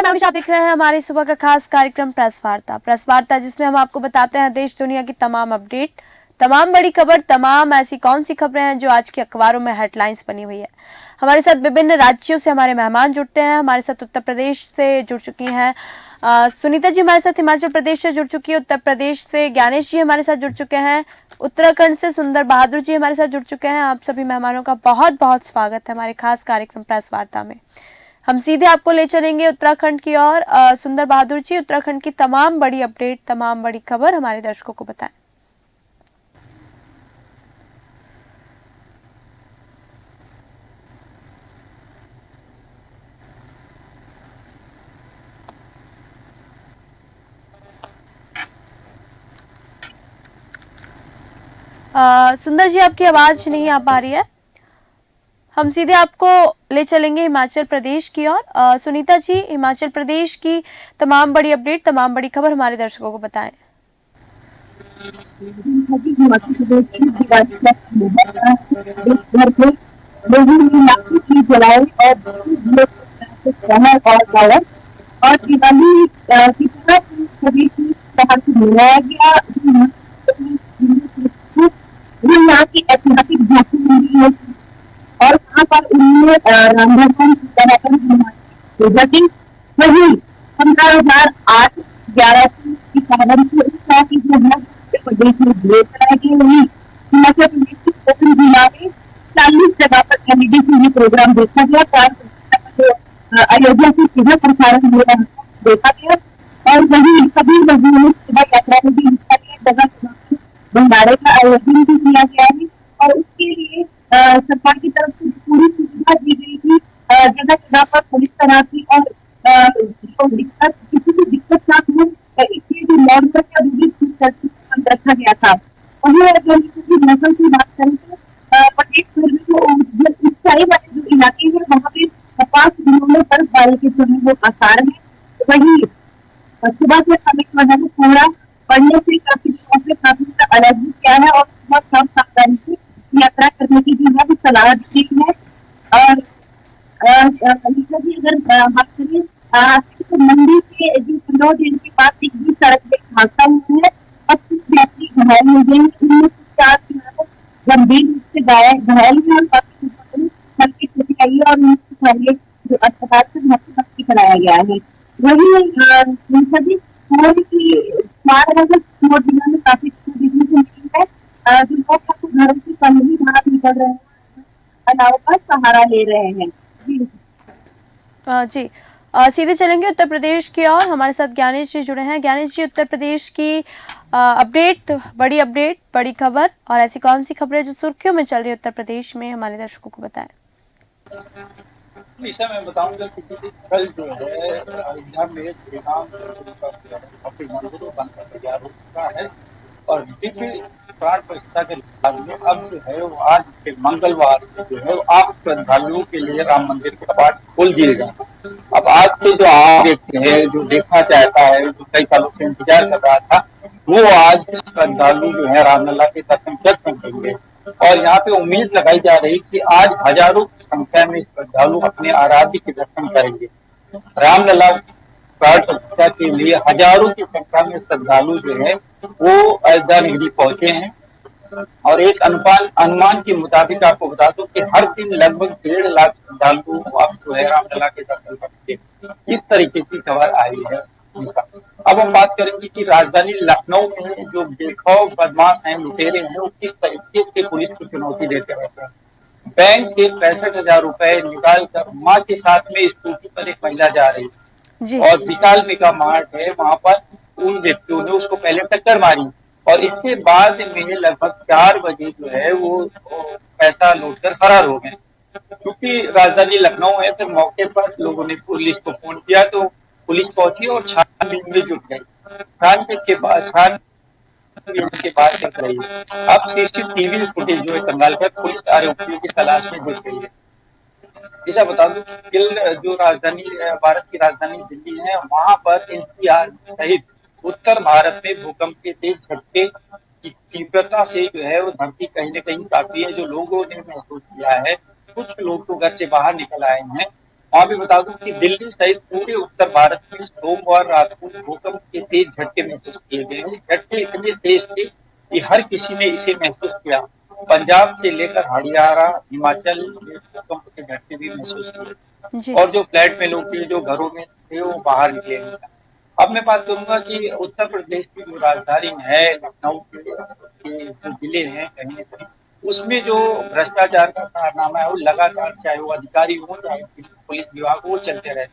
मैं हमेशा आप देख रहे हैं हमारी सुबह का खास कार्यक्रम प्रेस वार्ता जिसमें हम आपको बताते हैं देश दुनिया की तमाम अपडेट, तमाम बड़ी खबर, तमाम ऐसी कौन सी खबरें हैं जो आज के अखबारों में हेडलाइंस बनी हुई है। हमारे साथ विभिन्न राज्यों से हमारे मेहमान जुड़ते हैं। हमारे साथ उत्तर प्रदेश से जुड़ चुकी हैं सुनीता जी, हमारे साथ हिमाचल प्रदेश से जुड़ चुकी है, उत्तर प्रदेश से ज्ञानेश जी हमारे साथ जुड़ चुके हैं, उत्तराखंड से सुंदर बहादुर जी हमारे साथ जुड़ चुके हैं। आप सभी मेहमानों का बहुत बहुत स्वागत है हमारे खास कार्यक्रम प्रेस वार्ता में। हम सीधे आपको ले चलेंगे उत्तराखंड की ओर। सुंदर बहादुर जी, उत्तराखंड की तमाम बड़ी अपडेट, तमाम बड़ी खबर हमारे दर्शकों को बताएं। सुंदर जी, आपकी आवाज नहीं आ पा रही है। हम सीधे आपको ले चलेंगे हिमाचल प्रदेश की ओर। सुनीता जी, हिमाचल प्रदेश की तमाम बड़ी अपडेट, तमाम बड़ी खबर हमारे दर्शकों को बताएं। हिमाचल प्रदेश की दिवाली का देश भर में लोगों ने लाखों की जलाए और गायब और दिवाली की तरह सभी की बाहर से मनाया गया। यहाँ की ऐतिहासिक झांकी मंदिर है और वहाँ पर उन्होंने राम भगवान पूजा की। वही 15,008-11 की सावन को इस तरह की प्रदेश में दिए चलाए गए। वही हिमाचल प्रदेश के कोकण जिला में 40 जगह पर एलईडी से ये प्रोग्राम देखा गया। अयोध्या से सीधा प्रसारण हो रहा देखा गया और वही सभी लोगों ने सुबह यात्रा में भी हिस्सा लिया। जगह भंडारे का आयोजन भी किया गया है और उसके लिए सरकार की तरफ से पूरी सुविधा दी गई थी। जगह जगह पर पुलिस तैनाती और किसी को दिक्कत ना हो इसलिए जो लॉन्ग बंद रखा गया था। वहीं अगर मौसम की बात करें तो प्रदेश भर में जो ऊंचाई वाले जो इलाके हैं वहाँ पे 5 दिनों में बर्फबारी के समय वो आसार है। वही सुबह से समय कोहरा पड़ने से काफी अलर्ट भी किया है और सुबह शाम सावधानी से यात्रा करने की भी है सलाह दी गई है। और अगर बात करें तो मंडी के जो कन्नौर जेल के पास एक भी सड़क पे हादसा हुआ है और कुछ यात्री घायल हो गए। इनमें 4 गंभीर रूप से घायल है और हल्की क्षति आई है और जो अस्पताल से भर्ती कराया गया है। वही सभी जिला में काफी देखने को मिली है। जो लोग अपने घरों से कम ही बाहर निकल रहे हैं, अलाव का सहारा ले रहे हैं। जी सीधे चलेंगे उत्तर प्रदेश की ओर। हमारे साथ ज्ञानेश जी जुड़े हैं। ज्ञानेश जी, उत्तर प्रदेश की अपडेट, बड़ी खबर और ऐसी कौन सी खबरें जो सुर्खियों में चल रही है उत्तर प्रदेश में, हमारे दर्शकों को बताएं। इसे मैं बताऊंगा कि कल जो है अयोध्या में श्री राम मंदिर बन कर तैयार हो चुका है और दिव्य प्राण प्रतिष्ठा के बाद में अब जो है वो आज के मंगलवार जो है आप श्रद्धालुओं के लिए राम मंदिर के कपाट खोल दिए गए। अब आज के जो आप देखते हैं, जो देखना चाहता है, जो कई सालों से इंतजार कर रहा था, वो आज श्रद्धालु जो है रामलला के दर्शन कर सकेंगे और यहाँ पे उम्मीद लगाई जा रही कि आज हजारों की संख्या में श्रद्धालु अपने आराध्य के दर्शन करेंगे। रामलला प्रतिष्ठा के लिए हजारों की संख्या में श्रद्धालु जो है वो अयोध्या नगरी पहुंचे हैं और एक अनुमान के मुताबिक आपको बता दूं कि हर दिन लगभग 1.5 लाख श्रद्धालु आपको है रामलला के दर्शन करेंगे। इस तरीके की खबर आई है। अब हम बात करेंगे कि राजधानी लखनऊ में जो बेखौफ बदमाश हैं, लुटेरे हैं, वो किस तरीके से पुलिस को चुनौती देते रहते हैं। बैंक से 65,000 रुपए निकाल कर माँ के साथ में स्कूटी पर एक महिला जा रही और विशाल मेगा मार्ट है, वहां पर उन व्यक्तियों ने उसको पहले टक्कर मारी और इसके बाद में लगभग 4 बजे जो है वो पैसा लौट कर फरार हो गए। क्योंकि राजधानी लखनऊ है, फिर मौके पर लोगों ने पुलिस को फोन किया तो पुलिस पहुंची और छानबीन में जुट गई। छानबीन के बाद देख रही है। अब सीसीटीवी फुटेज जो है संभाल कर पुलिस आरोपियों की तलाश में जुट गई है। ऐसा बता दूं कि जो राजधानी भारत की राजधानी दिल्ली है, वहां पर एनसीआर सहित उत्तर भारत में भूकंप के तेज झटके की तीव्रता से जो है वो धरती कहीं न कहीं काफी है। जो लोगों ने महसूस किया है, कुछ लोग तो घर से बाहर निकल आए हैं वहाँ भी बता दूं कि दिल्ली सहित पूरे उत्तर भारत में सोमवार रात को भूकंप के तेज झटके महसूस किए गए। झटके इतने तेज थे कि हर किसी ने इसे महसूस किया। पंजाब से लेकर हरियाणा, हिमाचल में भूकंप के झटके भी महसूस किए। जी और जो फ्लैट में लोग थे, जो घरों में थे, वो बाहर निकले नहीं। अब मैं बात करूंगा कि उत्तर प्रदेश की जो राजधानी है लखनऊ के जो जिले हैं कहीं न कहीं उसमें जो भ्रष्टाचार का कारनामा है वो लगातार, चाहे वो अधिकारी हो चाहे पुलिस विभाग हो, वो चलते रहते।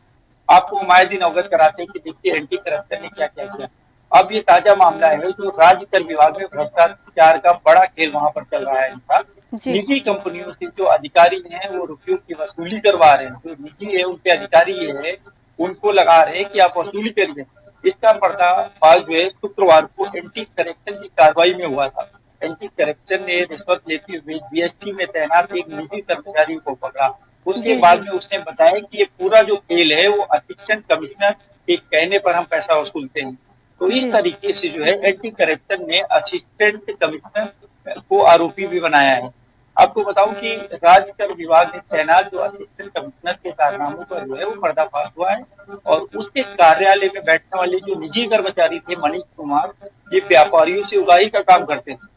आपको हम आए दिन अवगत कराते हैं कि देखिए एंटी करप्शन ने क्या क्या किया। अब ये ताजा मामला है जो राज्य कर विभाग में भ्रष्टाचार का बड़ा खेल वहां पर चल रहा है इनका। जी निजी कंपनियों से जो अधिकारी हैं वो रुपयों की वसूली करवा रहे हैं। जो निजी है उनके अधिकारी ये है उनको लगा रहे हैं कि आप वसूली करिए। इसका पर्दाफाश जो है शुक्रवार को एंटी करप्शन की कार्रवाई में हुआ था। एंटी करप्शन ने रिश्वत लेते हुए जीएसटी में तैनात एक निजी कर्मचारी को पकड़ा। उसके जी जी बाद में उसने बताया कि ये पूरा जो खेल है वो असिस्टेंट कमिश्नर के कहने पर हम पैसा वसूलते हैं। तो इस जी तरीके से जो है एंटी करप्शन ने असिस्टेंट कमिश्नर को आरोपी भी बनाया है। आपको बताऊं कि राज्य कर विभाग में तैनात जो असिस्टेंट कमिश्नर के कारनामों पर जो है वो पर्दाफाश हुआ है और उसके कार्यालय में बैठने वाले जो निजी कर्मचारी थे मनीष कुमार, ये व्यापारियों से उगाही का काम करते थे।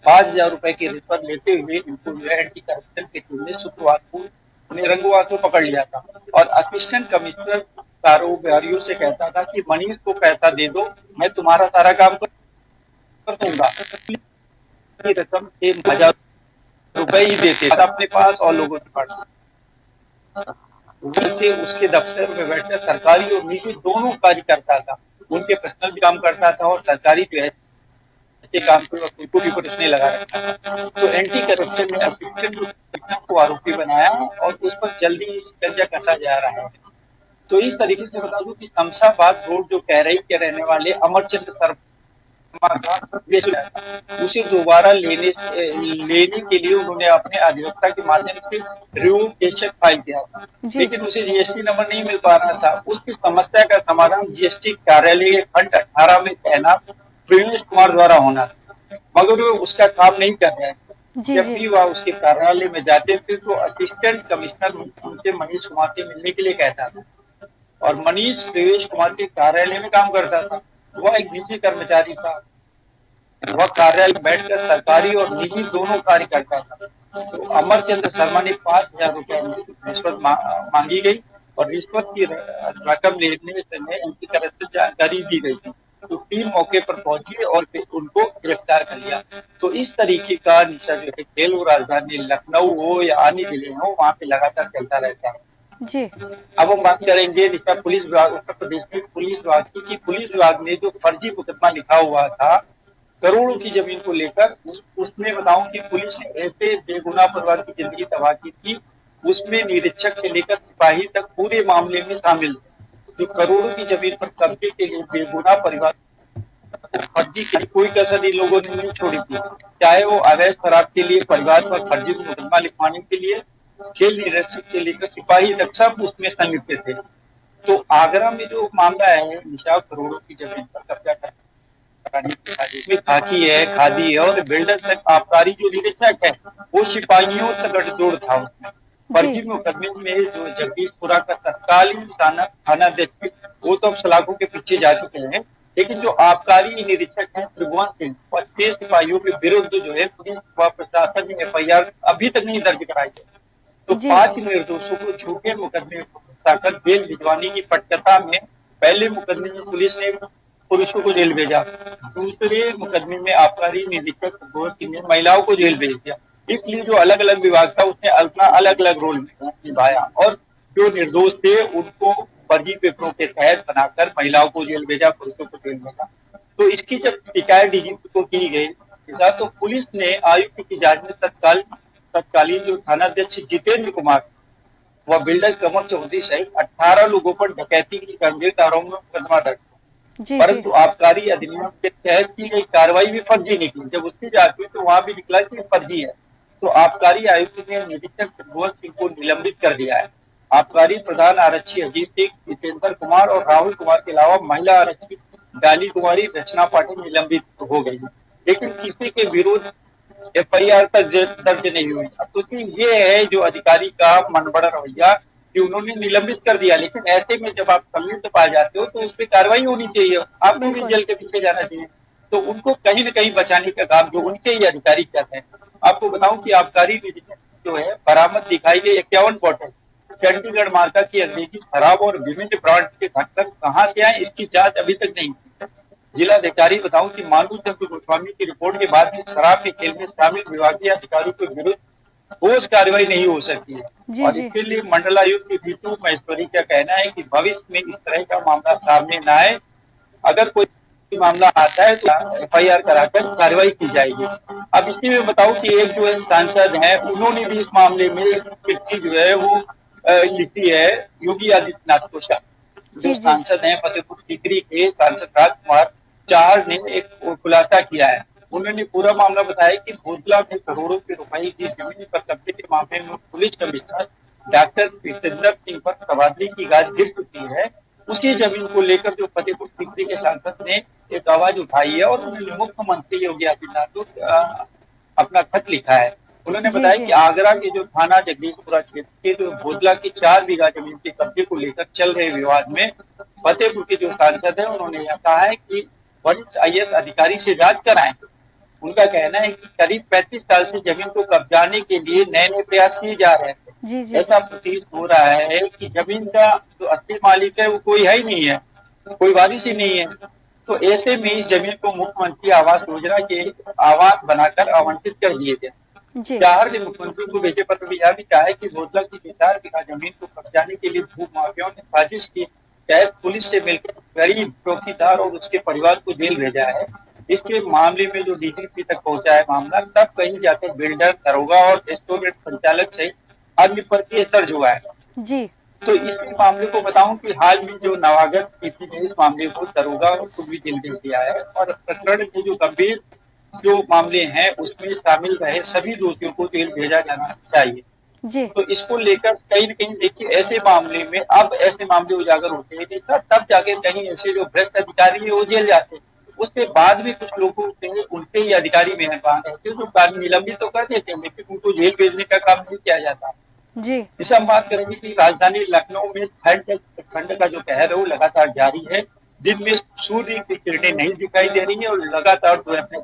5,000 रुपए की रिश्वत लेते हुए इनको जो है एंटी करप्शन की टीम ने शुक्रवार को उन्हें रंगों हाथों पकड़ लिया था। और असिस्टेंट कमिश्नर कारोबारियों से कहता था कि मनीष को पैसा दे दो, मैं तुम्हारा सारा काम कर दूंगा। की रकम 1,000 रुपए ही देते अपने पास और लोगों के पास। नीचे उसके दफ्तर में बैठकर सरकारी और निजी दोनों कार्य करता था। उनके पर्सनल भी काम करता था और सरकारी जो है के काम को उनको भी पुलिस ने लगा रखा था। तो एंटी करप्शन ने असिस्टेंट को आरोपी बनाया और उस पर जल्दी शिकंजा कसा जा रहा है। तो इस तरीके से बता दूं कि शमशाबाद रोड जो कैरई के रहने वाले अमरचंद शर्मा का उसे दोबारा लेने के लिए उन्होंने अपने अधिवक्ता के माध्यम से रिवोकेशन फाइल किया था। जी लेकिन उसे जीएसटी नंबर नहीं मिल पा रहा था। उसकी समस्या का समाधान जीएसटी कार्यालय खंड 18 में तैनात प्रवीण कुमार द्वारा होना था, मगर वो उसका काम नहीं कर रहा है। जी जब जी भी वह उसके कार्यालय में जाते थे तो असिस्टेंट कमिश्नर उनसे मनीष कुमार से मिलने के लिए कहता था और मनीष प्रवेश कुमार के कार्यालय में काम करता था। वह एक निजी कर्मचारी था। वह कार्यालय में बैठकर सरकारी और निजी दोनों कार्य करता था। तो अमरचंद्र शर्मा ने 5,000 रुपए रिश्वत मांगी गई और रिश्वत की रकम लेने समय उनकी तरफ से जानकारी दी गई थी। तो टीम मौके पर पहुंची और फिर उनको गिरफ्तार कर लिया। तो इस तरीके का निशा जो है खेल वो राजधानी लखनऊ हो या अन्य जिले हो वहां पे लगातार चलता रहता है। जी अब हम बात करेंगे जिसका पुलिस विभाग उत्तर प्रदेश में पुलिस विभाग की पुलिस विभाग ने जो फर्जी मुकदमा लिखा हुआ था करोड़ों की जमीन को लेकर उसमें बताऊं कि पुलिस ने ऐसे बेगुनाह परिवार की जिंदगी तबाह की थी। उसमें निरीक्षक से लेकर सिपाही तक पूरे मामले में शामिल थे। जो करोड़ों की जमीन पर कब्जे के लिए बेगुनाह परिवार फर्जी की कोई कसर इन लोगों ने नहीं छोड़ी थी। चाहे वो अवैध शराब के लिए परिवार पर फर्जी मुकदमा लिखवाने के लिए खेल निरीक्षक से लेकर सिपाही तक सब उसमें संलिप्त थे। तो आगरा में जो मामला है निशा करोड़ों की जमीन पर कब्जा कराने की था जिसमें खाकी है, खादी है और बिल्डर से आबकारी जो निरीक्षक है वो सिपाहियों तक गठजोड़ था उसमें। जी फर्जी मुकदमे में जो जगदीशपुरा का तत्कालीन थानाध्यक्ष वो तो अब सलाखों के पीछे जा चुके हैं। लेकिन जो आबकारी निरीक्षक हैं त्रिभुवन सिंह और 6 सिपाहियों के विरुद्ध जो है पुलिस व प्रशासन ने एफआईआर अभी तक नहीं दर्ज कराई है। तो जी 5 निर्दोषों को झूठे मुकदमे में फंसाकर जेल भिजवाने की पटकथा में पहले मुकदमे में पुलिस ने पुरुषों को जेल भेजा। दूसरे मुकदमे में आबकारी निरीक्षक संतोष सिंह ने महिलाओं को जेल भेज दिया। इसलिए जो अलग अलग विभाग था उसने अपना अलग अलग रोल निभाया और जो निर्दोष थे उनको फर्जी पेपरों के तहत बनाकर महिलाओं को जेल भेजा, पुरुषों को जेल भेजा। तो इसकी जब शिकायत डीजीपी को की गई तो पुलिस ने आयुक्त की जांच में तत्कालीन जो थानाध्यक्ष जितेंद्र कुमार व बिल्डर कमर चौधरी सहित 18 लोगों पर डकैती की गंभीर धाराओं में मुकदमा दर्ज, जी जी परंतु आबकारी अधिनियम के तहत की गई कार्रवाई भी फर्जी निकली। जब उसकी जांच हुई तो वहां भी निकला कि फर्जी है। तो आबकारी आयुक्त ने निरीक्षक त्रिभुवन सिंह को निलंबित कर दिया है। आबकारी प्रधान आरक्षी अजीत सिंह, जितेंद्र कुमार और राहुल कुमार के अलावा महिला आरक्षी डाली कुमारी, रचना पाटिल निलंबित हो गई, लेकिन किसी के विरुद्ध एफआईआर तक दर्ज नहीं हुई। अब तो ये है जो अधिकारी का मनबड़ा रवैया कि उन्होंने निलंबित कर दिया, लेकिन ऐसे में जब आप संलिप्त पाए जाते हो तो उस पर कार्रवाई होनी चाहिए, आपको भी बिल्कुल। जेल के पीछे जाना चाहिए। तो उनको कहीं न कहीं बचाने का काम जो उनके ही अधिकारी कर रहे हैं। आपको बताऊं कि आबकारी विभाग जो है बरामद दिखाई गई 51 बोतल चंडीगढ़ मार्का की अंग्रेजी शराब और विभिन्न ब्रांड के ढक्कन कहाँ से आए, इसकी जांच अभी तक नहीं हुई। जिलाधिकारी बताऊं कि मानू चंद्र गोस्वामी की रिपोर्ट के बाद भी शराब के खेल में शामिल विभागीय अधिकारियों के विरुद्ध ठोस कार्रवाई नहीं हो सकती है। जी और जी। इसके लिए मंडलायुक्त रीतू महेश्वरी का कहना है कि भविष्य में इस तरह का मामला सामने न आए, अगर कोई मामला आता है तो एफआईआर कराकर कार्रवाई की जाएगी। अब इसी में बताऊं कि एक जो है सांसद है, उन्होंने भी इस मामले में चिट्ठी जो है वो लिखी है योगी आदित्यनाथ को। जो जी जी। सांसद हैं फतेहपुर सीकरी के सांसद राजकुमार चार ने एक खुलासा किया है। उन्होंने पूरा मामला बताया कि भोजला में करोड़ों के रुपए की जमीन पर कब्जे के मामले में police commissioner doctor Jitendra Singh पर तबादले की गाज गिर चुकी है। उसी जमीन को लेकर जो फतेहपुर सीकरी के सांसद ने एक आवाज उठाई है और उन्होंने मुख्यमंत्री योगी आदित्यनाथ को अपना खत लिखा है। उन्होंने जी बताया जी। कि आगरा के जो थाना जगदीशपुरा क्षेत्र के जो भोजला की 4 बीघा जमीन के कब्जे को लेकर चल रहे विवाद में फतेहपुर के जो सांसद है उन्होंने यह कहा है कि वरिष्ठ आईएएस अधिकारी से जांच कराएं। उनका कहना है कि करीब 35 साल से जमीन को कब्जाने के लिए नए नए प्रयास किए जा रहे थे। जी जी। ऐसा प्रतीत हो रहा है कि जमीन का जो असली मालिक है वो कोई है ही नहीं है, कोई वारिस ही नहीं है। तो ऐसे में इस जमीन को मुख्यमंत्री आवास योजना के आवास बनाकर आवंटित कर दिए थे। जी चार ने मुख्यमंत्री को भेजे पत्र में यह भी कहा है कि भोजला की 4 बीघा जमीन को कब्जाने के लिए भू माफियाओं ने साजिश की तहत पुलिस से मिलकर गरीब चौकीदार और उसके परिवार को जेल भेजा है। इसके मामले में जो डीजीपी तक पहुंचा है मामला, तब कहीं जाकर बिल्डर, दरोगा और रेस्टोरेंट संचालक सहित अन्य पर केस दर्ज हुआ है। जी। तो इस मामले को बताऊं कि हाल में जो नवागत पीपी ने इस मामले को दरोगा को भी जेल भेज दिया है और प्रकरण के जो गंभीर जो मामले हैं उसमें शामिल रहे सभी दोषियों को जेल भेजा जाना चाहिए। जी तो इसको लेकर कहीं न कहीं देखिए ऐसे मामले में अब ऐसे मामले उजागर होते हैं तब जाके कहीं ऐसे जो भ्रष्ट अधिकारी है वो जेल जाते हैं। उसके बाद भी कुछ लोगों के उनके ही अधिकारी मेहरबान रहते हैं जो कार्य निलंबित तो कर देते हैं लेकिन उनको जेल भेजने का काम नहीं किया जाता। जी। इसे हम बात करेंगे कि राजधानी लखनऊ में ठंड का जो कहर है वो लगातार जारी है। दिन में सूर्य की किरणें नहीं दिखाई दे रही है और लगातार जो है अपने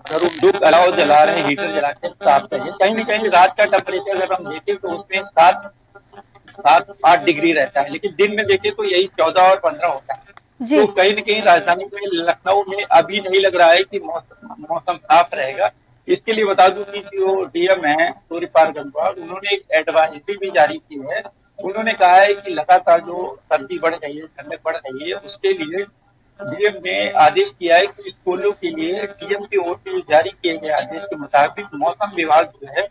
घरों लोग अलाव जला रहे हैं, हीटर जला के साफ करिए। कहीं न कहीं रात का टेम्परेचर अगर हम देखें तो उसमें 7-8 डिग्री रहता है, लेकिन दिन में देखें तो यही 14 और 15 होता है। जी तो कहीं न कहीं राजधानी में लखनऊ में अभी नहीं लग रहा है कि मौसम साफ रहेगा। इसके लिए बता दूं कि जो डीएम है सूर्यपाल गंगवार, उन्होंने एक एडवाइजरी भी जारी की है। उन्होंने कहा है कि लगातार जो सर्दी बढ़ रही है, ठंडक बढ़ रही है, उसके लिए डीएम ने आदेश किया है कि स्कूलों के लिए डीएम की ओर से जारी किए गए आदेश के मुताबिक मौसम विभाग जो है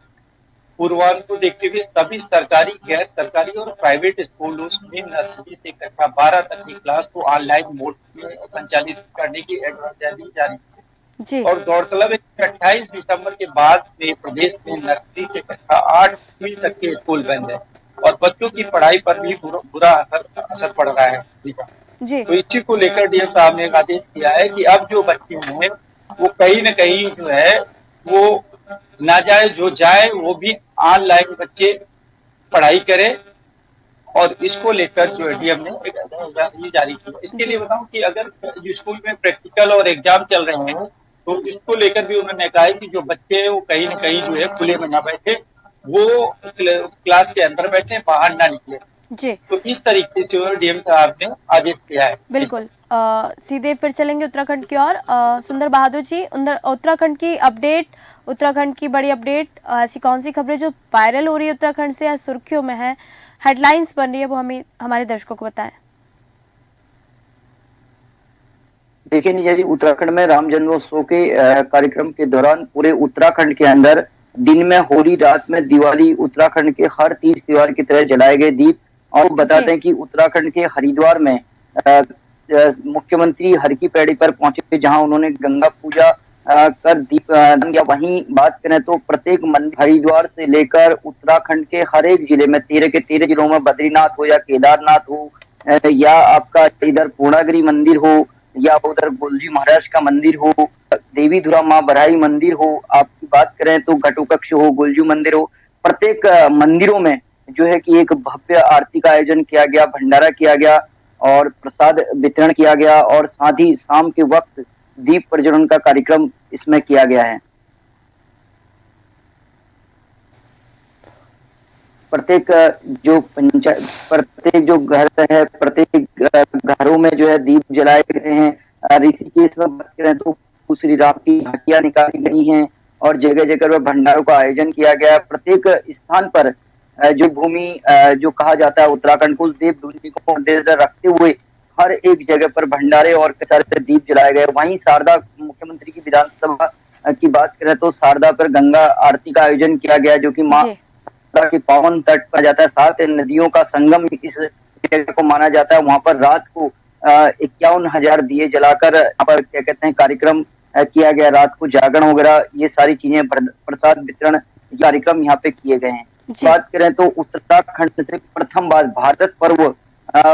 पूर्वानुमान को देखते हुए सभी सरकारी, गैर सरकारी और प्राइवेट स्कूलों में नर्सरी से कक्षा 12 तक की क्लास को ऑनलाइन मोड में संचालित करने की एडवाइजरी जारी की। जी। और गौरतलब है कि 28 दिसंबर के बाद से प्रदेश में नर्सरी से कक्षा 8वीं तक के स्कूल बंद है और बच्चों की पढ़ाई पर भी बुरा असर पड़ रहा है। जी तो इसी को लेकर डीएम साहब ने एक आदेश दिया है कि अब जो बच्चे हैं वो कहीं न कहीं जो है वो ना जाए, जो जाए वो भी ऑनलाइन बच्चे पढ़ाई करें और इसको लेकर जो डीएम ने एक एडवाइजरी जारी की। इसके लिए बताऊं कि अगर जो स्कूल में प्रैक्टिकल और एग्जाम चल रहे हैं तो इसको लेकर भी उन्होंने कहा है कि जो बच्चे हैं वो कहीं न कहीं जो है खुले में ना बैठे, वो क्लास के अंदर बैठे, बाहर ना निकले। जी। तो इस तरीके से डीएम साहब ने आदेश दिया है। बिल्कुल। सीधे फिर चलेंगे उत्तराखंड की ओर। सुंदर बहादुर जी, उत्तराखंड की अपडेट, उत्तराखंड की बड़ी अपडेट, ऐसी कौन सी खबरें जो वायरल हो रही है उत्तराखंड से या सुर्खियों में है, हेडलाइंस बन रही है, वो हमें हमारे दर्शकों को बताएं। देखिए निशा जी, उत्तराखंड में राम जन्मोत्सव के कार्यक्रम के दौरान पूरे उत्तराखंड के अंदर दिन में होली, रात में दिवाली, उत्तराखंड के हर तीज त्योहार की तरह जलाए गए दीप। और बताते हैं कि उत्तराखंड के हरिद्वार में मुख्यमंत्री हर की पैड़ी पर पहुंचे जहां उन्होंने गंगा पूजा कर दीप या वहीं बात करें तो प्रत्येक मंदिर हरिद्वार से लेकर उत्तराखंड के हर एक जिले में 13 के 13 जिलों में बद्रीनाथ हो या केदारनाथ हो या आपका इधर पूर्णागिरी मंदिर हो या उधर गुलजी महाराज का मंदिर हो, देवीधुरा माँ बराई मंदिर हो, आपकी बात करें तो घटोकक्ष हो, गुलजू मंदिर हो, प्रत्येक मंदिरों में जो है कि एक भव्य आरती का आयोजन किया गया, भंडारा किया गया और प्रसाद वितरण किया गया और साथ ही शाम के वक्त दीप प्रज्वलन का कार्यक्रम इसमें किया गया है। प्रत्येक प्रत्येक जो घर है, प्रत्येक घरों में जो है दीप जलाए गए हैं। ऋषिकेश में बात करें तो श्री राम की झांकियां निकाली गई हैं और जगह जगह पर भंडारों का आयोजन किया गया है। प्रत्येक स्थान पर जो भूमि जो कहा जाता है उत्तराखंड को, उस देव भूमि को मद्देनजर रखते हुए हर एक जगह पर भंडारे और कई दीप जलाए गए। वहीं शारदा, मुख्यमंत्री की विधानसभा की बात करें तो शारदा पर गंगा आरती का आयोजन किया गया, जो कि माँ के पावन तट पर जाता है। 7 नदियों का संगम इस जगह को माना जाता है। वहां पर रात को 51,000 दिए जलाकर यहाँ पर क्या कहते हैं कार्यक्रम किया गया। रात को जागरण वगैरह ये सारी चीजें, प्रसाद वितरण कार्यक्रम यहाँ पे किए गए हैं। बात करें तो उत्तराखंड से प्रथम बार भारत पर्व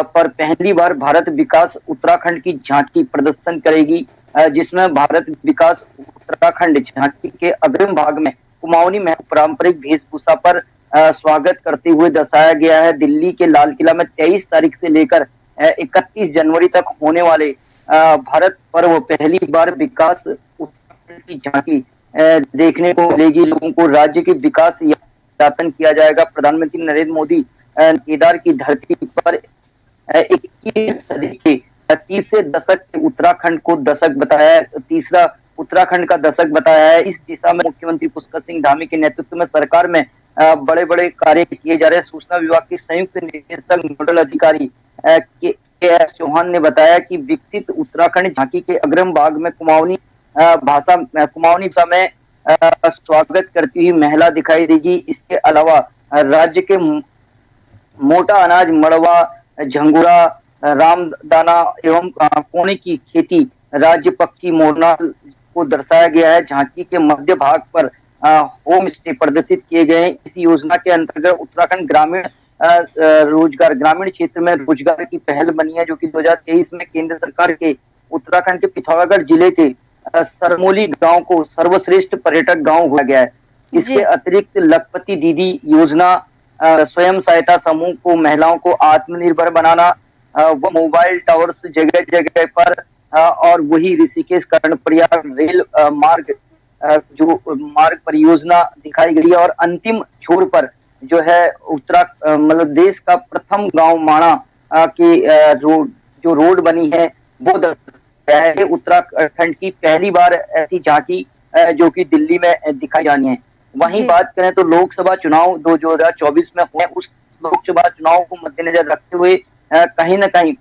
पर पहली बार भारत विकास उत्तराखंड की झांकी प्रदर्शन करेगी, जिसमें भारत विकास उत्तराखंड झांकी के अग्रिम भाग में कुमाऊनी में पारंपरिक वेशभूषा पर स्वागत करते हुए दर्शाया गया है। दिल्ली के लाल किला में 23 तारीख से लेकर 31 जनवरी तक होने वाले भारत पर्व पहली बार विकास उत्तराखंड की झांकी देखने को मिलेगी। लोगों को राज्य के विकास यातन किया जाएगा। प्रधानमंत्री नरेंद्र मोदी केदार की धरती पर 21वीं सदी के तीसरे दशक के उत्तराखंड को दशक बताया है, तीसरा उत्तराखंड का दशक बताया है। इस दिशा में मुख्यमंत्री पुष्कर सिंह धामी के नेतृत्व में सरकार में बड़े बड़े कार्य किए जा रहे हैं। सूचना विभाग के संयुक्त निदेशक नोडल अधिकारी के एस चौहान ने बताया कि विकसित उत्तराखंड झांकी के अग्रिम भाग में कुमाऊनी भाषा में स्वागत करती हुई महिला दिखाई देगी। इसके अलावा राज्य के मोटा अनाज, मड़वा, झंगुरा, रामदाना एवं कोने की खेती, राज्य पक्षी मोरना को दर्शाया गया है। झांकी के मध्य भाग पर होम स्टे प्रदर्शित किए गए हैं। इस योजना के अंतर्गत उत्तराखंड ग्रामीण क्षेत्र में रोजगार की पहल बनी है, जो कि 2023 में केंद्र सरकार के उत्तराखंड के पिथौरागढ़ जिले के सरमोली गांव को सर्वश्रेष्ठ पर्यटक गांव हुआ गया है। इसके अतिरिक्त लखपति दीदी योजना स्वयं सहायता समूह को, महिलाओं को आत्मनिर्भर बनाना, वो मोबाइल टावर्स जगह जगह पर और वही ऋषिकेश कर्णप्रयाग रेल मार्ग मार्ग परियोजना दिखाई गई है। और अंतिम छोर पर जो है मतलब देश का प्रथम गांव माणा की रोड बनी है, वो है उत्तराखंड की पहली बार ऐसी झांकी जो कि दिल्ली में दिखाई जानी है। वहीं बात करें तो लोकसभा चुनाव 2024 में हुए, उस लोकसभा चुनाव को मद्देनजर रखते हुए कहीं न कहीं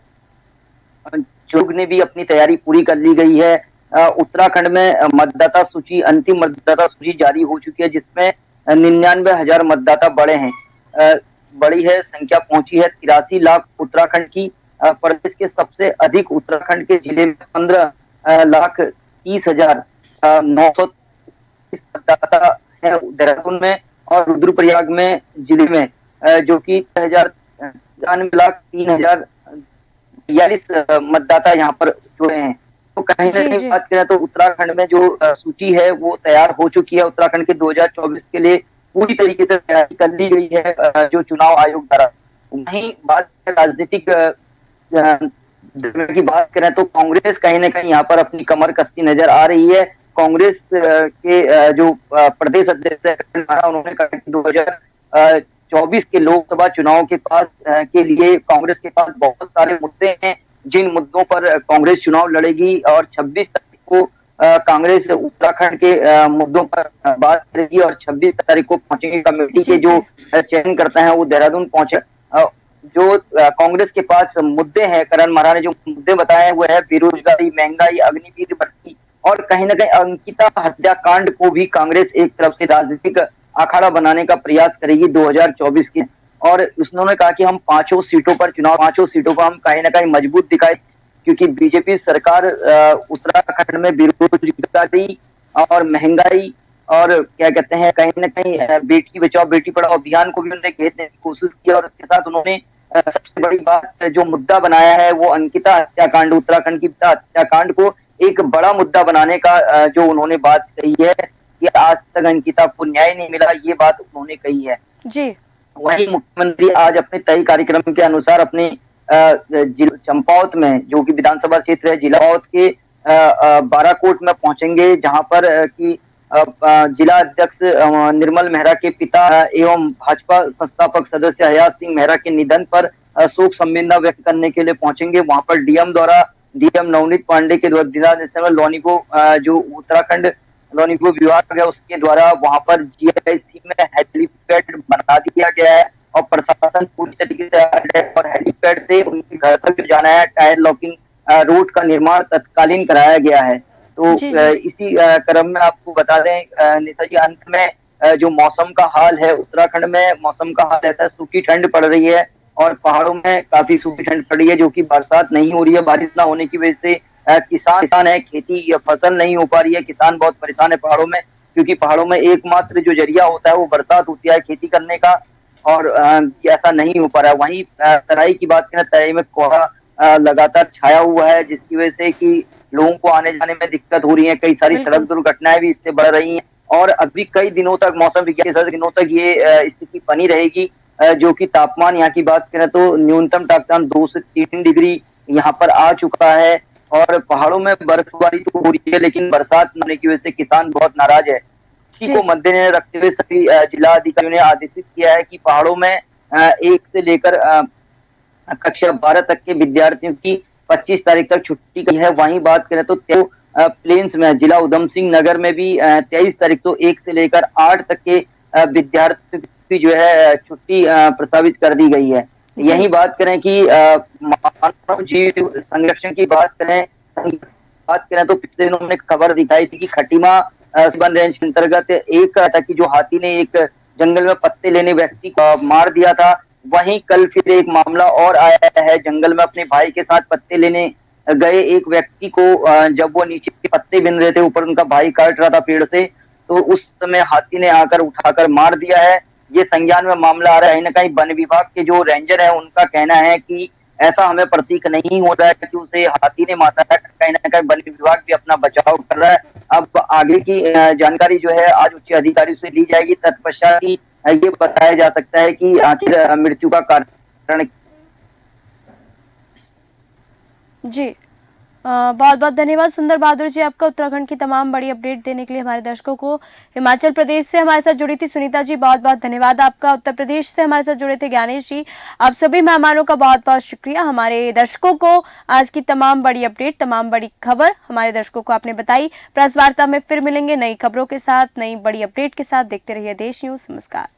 लोग ने भी अपनी तैयारी पूरी कर ली गई है। उत्तराखंड में मतदाता सूची, अंतिम मतदाता सूची जारी हो चुकी है, जिसमें 99,000 मतदाता बड़ी है संख्या पहुंची है 83 लाख उत्तराखंड की। प्रदेश के सबसे अधिक उत्तराखंड के जिले में 15,30,900 मतदाता है देहरादून में और रुद्रप्रयाग में जिले में जो कि 93,03,042 मतदाता यहाँ पर जुड़े हैं। तो कहीं न कहीं बात करें तो उत्तराखंड में जो सूची है वो तैयार हो चुकी है। उत्तराखंड के 2024 के लिए पूरी तरीके से तैयारी कर ली गई है जो चुनाव आयोग द्वारा। वहीं बात राजनीतिक की बात करें तो कांग्रेस कहीं न कहीं यहाँ पर अपनी कमर कसती नजर आ रही है। कांग्रेस के जो प्रदेश अध्यक्ष है उन्होंने कहा कि 2024 के लोकसभा चुनाव के लिए कांग्रेस के पास बहुत सारे मुद्दे हैं, जिन मुद्दों पर कांग्रेस चुनाव लड़ेगी और 26 तारीख को कांग्रेस उत्तराखंड के मुद्दों पर बात करेगी और 26 तारीख को पहुंचेगी। कमेटी के जो चयन करता है वो देहरादून पहुंचे। जो कांग्रेस के पास मुद्दे हैं, करण महाराज ने जो मुद्दे बताए हैं वो है बेरोजगारी, महंगाई, अग्निवीर भर्ती और कहीं न कहीं अंकिता हत्याकांड को भी कांग्रेस एक तरफ से राजनीतिक अखाड़ा बनाने का प्रयास करेगी 2024 के। और उन्होंने कहा कि हम 5 सीटों पर चुनाव, 5 सीटों को हम कहीं न कहीं मजबूत दिखाए, क्योंकि बीजेपी सरकार उत्तराखंड में बेरोजगारी और महंगाई और क्या कहते हैं कहीं न कहीं बेटी बचाओ बेटी पढ़ाओ अभियान को भी उन्होंने घेरने की कोशिश की। और इसके साथ उन्होंने सबसे बड़ी बात जो मुद्दा बनाया है वो अंकिता हत्याकांड, उत्तराखंड की हत्याकांड को एक बड़ा मुद्दा बनाने का जो उन्होंने बात कही है कि आज तक अंकिता को न्याय नहीं मिला, ये बात उन्होंने कही है। जी। वहीं मुख्यमंत्री आज अपने तय कार्यक्रम के अनुसार अपने चंपावत में, जो कि विधानसभा क्षेत्र है जिला चंपावत के बाराकोट में पहुंचेंगे, जहां पर कि जिला अध्यक्ष निर्मल मेहरा के पिता एवं भाजपा संस्थापक सदस्य हयात सिंह मेहरा के निधन पर शोक संवेदना व्यक्त करने के लिए पहुंचेंगे। वहां पर डीएम नवनीत पांडे के दिशा निर्देशन में लोनिको जो उत्तराखंड लोनिको विभाग है उसके द्वारा वहां पर जीआईसी में हेलीपैड बना दिया गया है और प्रशासन पूरी तरीके से और हेलीपैड से उनके घर तक जाना है टायर लॉकिंग रोड का निर्माण तत्कालीन कराया गया है। तो इसी क्रम में आपको बता दें नेता जी, अंत में जो मौसम का हाल है उत्तराखंड में, मौसम का हाल ऐसा सूखी ठंड पड़ रही है और पहाड़ों में काफी सूखी ठंड पड़ रही है, जो कि बरसात नहीं हो रही है। बारिश ना होने की वजह से किसान है, खेती या फसल नहीं हो पा रही है, किसान बहुत परेशान है पहाड़ों में, क्योंकि पहाड़ों में एकमात्र जो जरिया होता है वो बरसात होती है खेती करने का, और ऐसा नहीं हो पा रहा है। वहीं तराई की बात करें, तराई में कोहरा लगातार छाया हुआ है, जिसकी वजह से कि लोगों को आने जाने में दिक्कत हो रही है, कई सारी सड़क दुर्घटनाएं भी इससे बढ़ रही हैं और अभी कई दिनों तक मौसम विज्ञान के दिनों तक ये स्थिति बनी रहेगी, जो कि तापमान यहाँ की बात करें तो न्यूनतम तापमान 2 से 3 डिग्री यहाँ पर आ चुका है और पहाड़ों में बर्फबारी तो हो रही है, लेकिन बरसात न होने की वजह से किसान बहुत नाराज है। इसी को मद्देनजर रखते हुए सभी जिला अधिकारियों ने आदेशित किया है कि पहाड़ों में 1 से लेकर कक्षा 12 तक के विद्यार्थियों की 25 तारीख तक छुट्टी की है। वहीं बात करें तो प्लेन्स में जिला उधम सिंह नगर में भी 23 तारीख तो 1 से लेकर 8 तक के विद्यार्थियों की जो है छुट्टी प्रस्तावित कर दी गई है। यही बात करें कि मानव जीव संरक्षण की बात करें तो पिछले दिनों ने खबर दिखाई थी कि खटीमा वन रेंज के अंतर्गत एक कि जो हाथी ने एक जंगल में पत्ते लेने व्यक्ति को मार दिया था। वहीं कल फिर एक मामला और आया है, जंगल में अपने भाई के साथ पत्ते लेने गए एक व्यक्ति को जब वो नीचे पत्ते बिन रहे थे, ऊपर उनका भाई काट रहा था पेड़ से, तो उस समय हाथी ने आकर उठाकर मार दिया है। ये संज्ञान में मामला आ रहा है। कहीं वन विभाग के जो रेंजर है उनका कहना है कि ऐसा हमें प्रतीक नहीं होता है कि उसे हाथी ने मारा है, कहीं ना कहीं वन विभाग भी अपना बचाव कर रहा है। अब आगे की जानकारी जो है आज उच्च अधिकारी से ली जाएगी, तत्पश्चात ही ये बताया जा सकता है कि आखिर मृत्यु का कारण। जी बहुत बहुत धन्यवाद सुंदर बहादुर जी आपका उत्तराखंड की तमाम बड़ी अपडेट देने के लिए हमारे दर्शकों को। हिमाचल प्रदेश से हमारे साथ जुड़ी थी सुनीता जी, बहुत बहुत धन्यवाद आपका। उत्तर प्रदेश से हमारे साथ जुड़े थे ज्ञानेश जी, आप सभी मेहमानों का बहुत बहुत शुक्रिया। हमारे दर्शकों को आज की तमाम बड़ी अपडेट, तमाम बड़ी खबर हमारे दर्शकों को आपने बताई। प्रेस वार्ता में फिर मिलेंगे नई खबरों के साथ, नई बड़ी अपडेट के साथ। देखते रहिए देश न्यूज। नमस्कार।